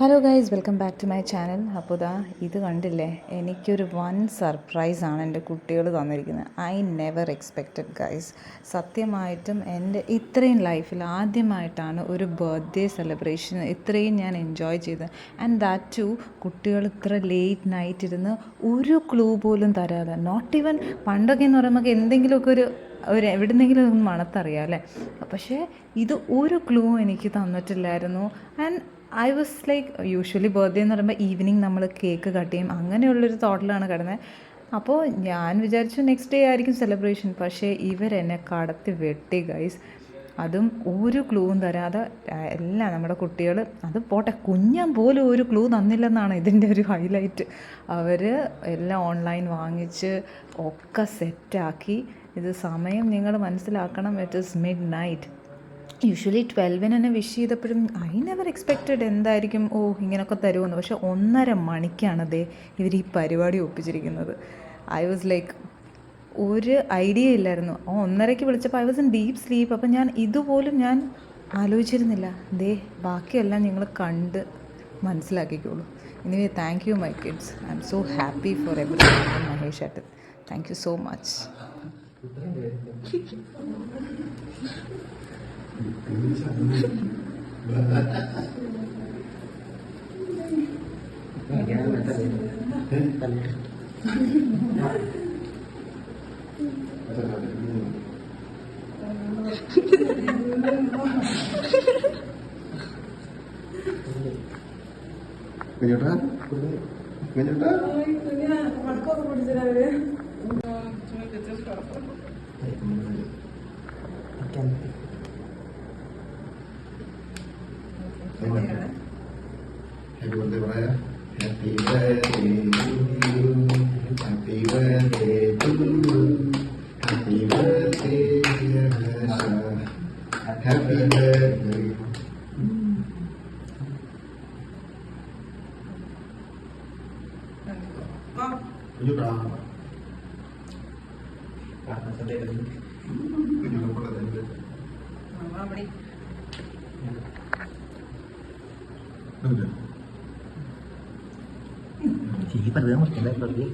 Hello guys, welcome back to my channel. അപ്പോൾ ഇത് കണ്ടില്ലേ, എനിക്കൊരു വൺ സർപ്രൈസാണ് എൻ്റെ കുട്ടികൾ തന്നിരിക്കുന്നത്. I never expected guys. സത്യമായിട്ടും എൻ്റെ ഇത്രയും ലൈഫിൽ ആദ്യമായിട്ടാണ് ഒരു ബർത്ത്ഡേ സെലിബ്രേഷൻ ഇത്രയും ഞാൻ എൻജോയ് ചെയ്തത്. ആൻഡ് ദാറ്റ് ടു കുട്ടികൾ ഇത്ര ലേറ്റ് നൈറ്റ് ഇരുന്ന് ഒരു ക്ലൂ പോലും തരാതെ. നോട്ട് ഈവൻ പണ്ടൊക്കെ എന്ന് പറയുമ്പോൾ എന്തെങ്കിലുമൊക്കെ ഒരു എവിടെന്നെങ്കിലും ഒന്ന് മണത്തറിയാം അല്ലേ, പക്ഷേ ഇത് ഒരു ക്ലൂ എനിക്ക് തന്നിട്ടില്ലായിരുന്നു. And I was like, usually birthday എന്ന് പറയുമ്പോൾ ഈവനിങ് നമ്മൾ കേക്ക് കട്ട് ചെയ്യും, അങ്ങനെയുള്ളൊരു തോട്ടിലാണ് കിടന്നത്. അപ്പോൾ ഞാൻ വിചാരിച്ചു നെക്സ്റ്റ് ഡേ ആയിരിക്കും സെലിബ്രേഷൻ, പക്ഷേ ഇവരെന്നെ കടത്തി വെട്ടി ഗൈസ്. അതും ഒരു ക്ലൂവും തരാതെ എല്ലാം നമ്മുടെ കുട്ടികൾ, അത് പോട്ടെ കുഞ്ഞാൻ പോലും ഒരു ക്ലൂ തന്നില്ലെന്നാണ് ഇതിൻ്റെ ഒരു ഹൈലൈറ്റ്. അവർ എല്ലാം ഓൺലൈൻ വാങ്ങിച്ച് ഒക്കെ സെറ്റാക്കി. ഇത് സമയം നിങ്ങൾ മനസ്സിലാക്കണം, it is mid night. Usually 12 എന്നെ വിഷ് ചെയ്തപ്പോഴും ഐ നെവർ എക്സ്പെക്റ്റഡ് എന്തായിരിക്കും ഇങ്ങനെയൊക്കെ തരുമെന്ന്. പക്ഷെ 1.5 മണിക്കാണ് ഇവർ ഈ പരിപാടി ഒപ്പിച്ചിരിക്കുന്നത്. ഐ വാസ് ലൈക്ക്, ഒരു ഐഡിയ ഇല്ലായിരുന്നു. 1:30 വിളിച്ചപ്പോൾ I was in deep sleep. അപ്പം ഞാൻ ഇതുപോലും ഞാൻ ആലോചിച്ചിരുന്നില്ല. ബാക്കിയെല്ലാം നിങ്ങൾ കണ്ട് മനസ്സിലാക്കിക്കോളൂ. Anyway, thank you my kids. I am so happy for everything. Mahesh ഏട്ടൻ, thank you so much. Happy birthday to you. Happy birthday to you. Happy birthday dear Hasha. Happy birthday. Ini berapa? Karena tadi ada ini. Ini apa tadi? Mama beli. Udah. Sih, kita udah mau coba lagi.